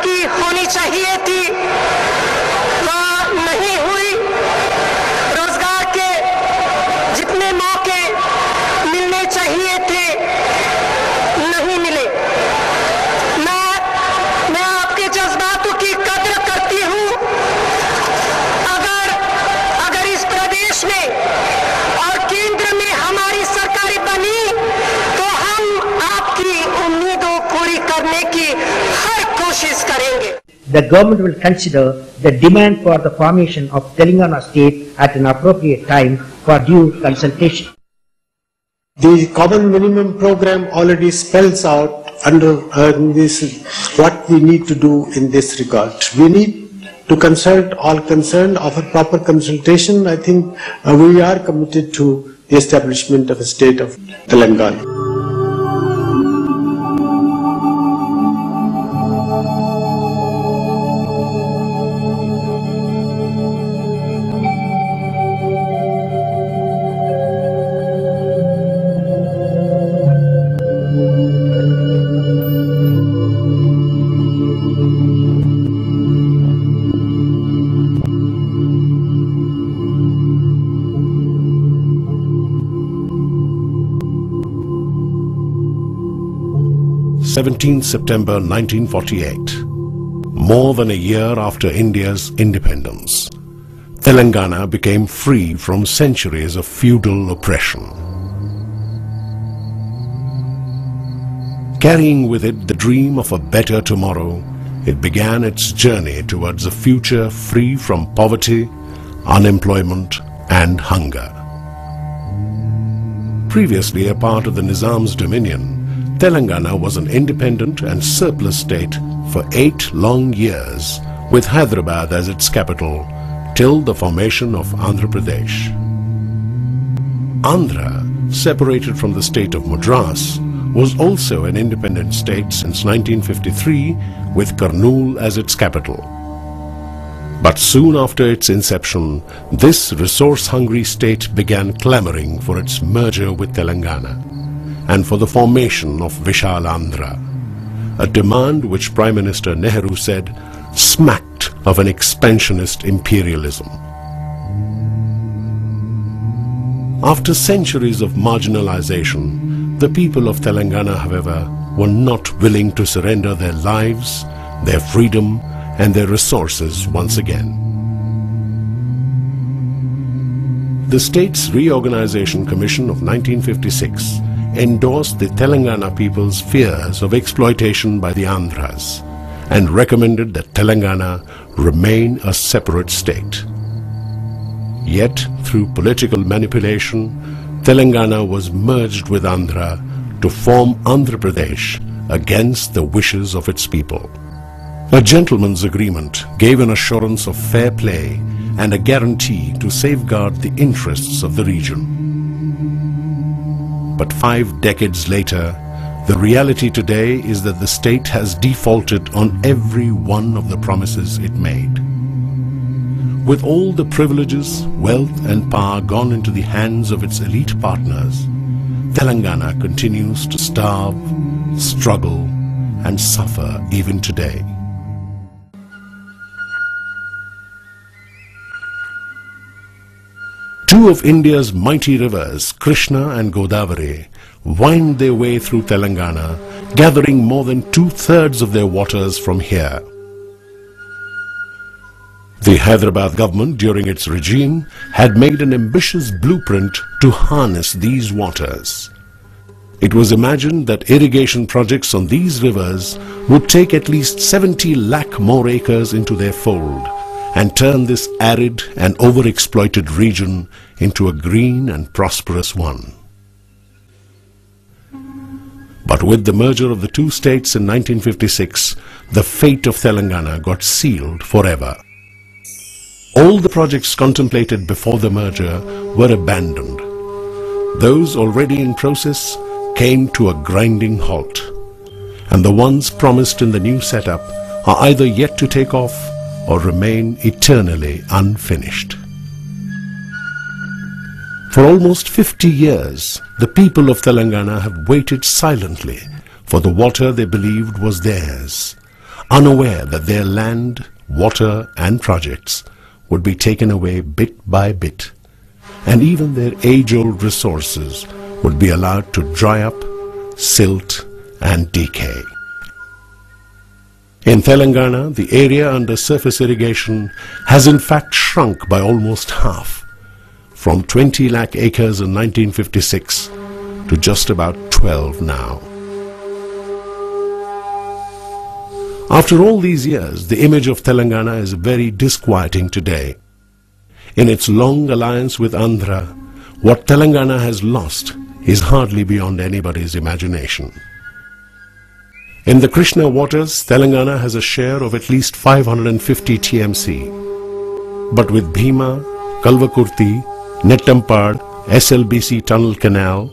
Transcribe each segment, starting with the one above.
तरक्की होनी चाहिए थी वह नहीं हुई। रोजगार के जितने मौके मिलने चाहिए थे नहीं मिले। मैं आपके जज्बातों की कद्र करती हूँ। अगर इस प्रदेश में और केंद्र में हमारी सरकार बनी तो हम आपकी उम्मीदों पूरी करने की हर कोशिश करेंगे। The government will consider the demand for the formation of Telangana state at an appropriate time for due consultation. The common minimum program already spells out under this what we need to do in this regard. We need to consult all concerned, offer proper consultation. I think we are committed to the establishment of a state of Telangana. September 1948, more than a year after India's independence, Telangana became free from centuries of feudal oppression. Carrying with it the dream of a better tomorrow, it began its journey towards a future free from poverty, unemployment and hunger. Previously a part of the Nizam's dominion, Telangana was an independent and surplus state for 8 long years, with Hyderabad as its capital till the formation of Andhra Pradesh. Andhra, separated from the state of Madras, was also an independent state since 1953, with Kurnool as its capital. But soon after its inception, this resource-hungry state began clamoring for its merger with Telangana and for the formation of Vishal Andhra, a demand which Prime Minister Nehru said smacked of an expansionist imperialism. After centuries of marginalization, the people of Telangana, however, were not willing to surrender their lives, their freedom and their resources once again. The State's Reorganization Commission of 1956 endorsed the Telangana people's fears of exploitation by the Andhras and recommended that Telangana remain a separate state. Yet, through political manipulation, Telangana was merged with Andhra to form Andhra Pradesh against the wishes of its people. A gentleman's agreement gave an assurance of fair play and a guarantee to safeguard the interests of the region. But 5 decades later, the reality today is that the state has defaulted on every one of the promises it made. With all the privileges, wealth and power gone into the hands of its elite partners, Telangana continues to starve, struggle and suffer even today. Two of India's mighty rivers, Krishna and Godavari, wind their way through Telangana, gathering more than 2/3 of their waters from here. The Hyderabad government during its regime had made an ambitious blueprint to harness these waters. It was imagined that irrigation projects on these rivers would take at least 70 lakh more acres into their fold and turn this arid and overexploited region into a green and prosperous one. But with the merger of the two states in 1956, the fate of Telangana got sealed forever. All the projects contemplated before the merger were abandoned. Those already in process came to a grinding halt, and the ones promised in the new setup are either yet to take off or remain eternally unfinished. For almost 50 years, the people of Telangana have waited silently for the water they believed was theirs, unaware that their land, water and projects would be taken away bit by bit, and even their age-old resources would be allowed to dry up, silt and decay. In Telangana, the area under surface irrigation has in fact shrunk by almost half, from 20 lakh acres in 1956 to just about 12 now. After all these years, the image of Telangana is very disquieting today. In its long alliance with Andhra, what Telangana has lost is hardly beyond anybody's imagination. In the Krishna waters, Telangana has a share of at least 550 TMC. But with Bhima, Kalvakurti, Nettampad, SLBC Tunnel Canal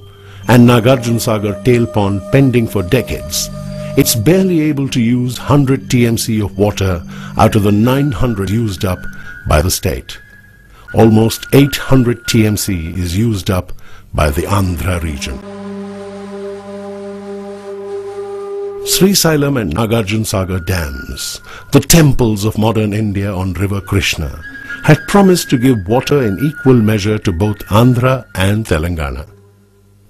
and Nagarjun Sagar Tail Pond pending for decades, it's barely able to use 100 TMC of water out of the 900 used up by the state. Almost 800 TMC is used up by the Andhra region. Srisailam and Nagarjun Sagar dams, the temples of modern India on river Krishna, had promised to give water in equal measure to both Andhra and Telangana.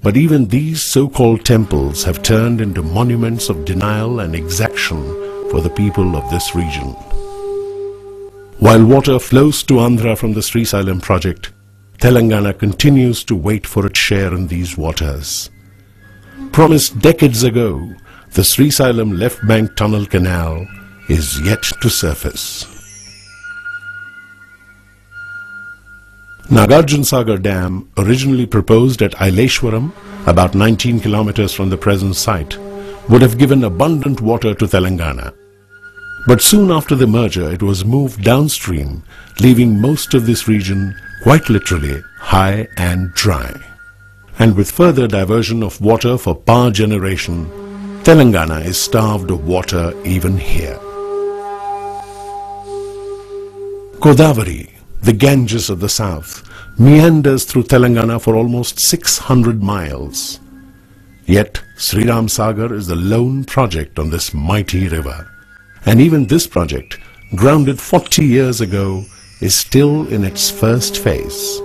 But even these so-called temples have turned into monuments of denial and exaction for the people of this region. While water flows to Andhra from the Srisailam project, Telangana continues to wait for its share in these waters. Promised decades ago, the Srisailam left bank tunnel canal is yet to surface. Nagarjun Sagar Dam, originally proposed at Aileshwaram, about 19 kilometers from the present site, would have given abundant water to Telangana. But soon after the merger, it was moved downstream, leaving most of this region quite literally high and dry. And with further diversion of water for power generation, Telangana is starved of water even here. Godavari, the Ganges of the south, meanders through Telangana for almost 600 miles. Yet Sri Ram Sagar is the lone project on this mighty river. And even this project, grounded 40 years ago, is still in its first phase.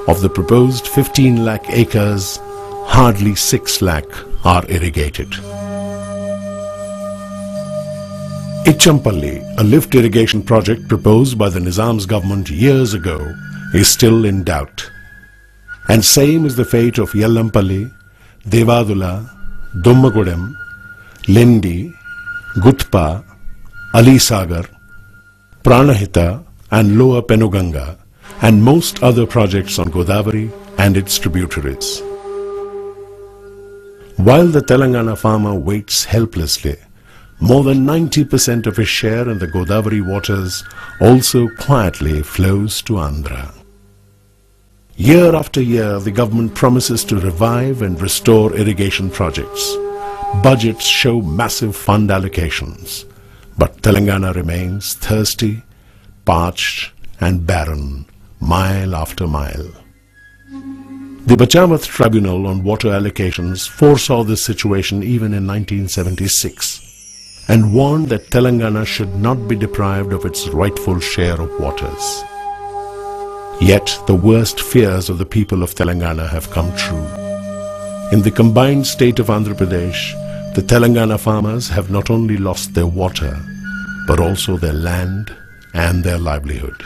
Of the proposed 15 lakh acres, hardly 6 lakh are irrigated. Ichampalli, a lift irrigation project proposed by the Nizam's government years ago, is still in doubt. And same is the fate of Yellampalli, Devadula, Dommagodem, Lendi, Gutpa, Ali Sagar, Pranahita and Lower Penuganga, and most other projects on Godavari and its tributaries. While the Telangana farmer waits helplessly, more than 90% of his share in the Godavari waters also quietly flows to Andhra. Year after year, the government promises to revive and restore irrigation projects. Budgets show massive fund allocations, but Telangana remains thirsty, parched and barren, mile after mile. The Bachavath Tribunal on water allocations foresaw this situation even in 1976 and warned that Telangana should not be deprived of its rightful share of waters. Yet the worst fears of the people of Telangana have come true. In the combined state of Andhra Pradesh, the Telangana farmers have not only lost their water, but also their land and their livelihood.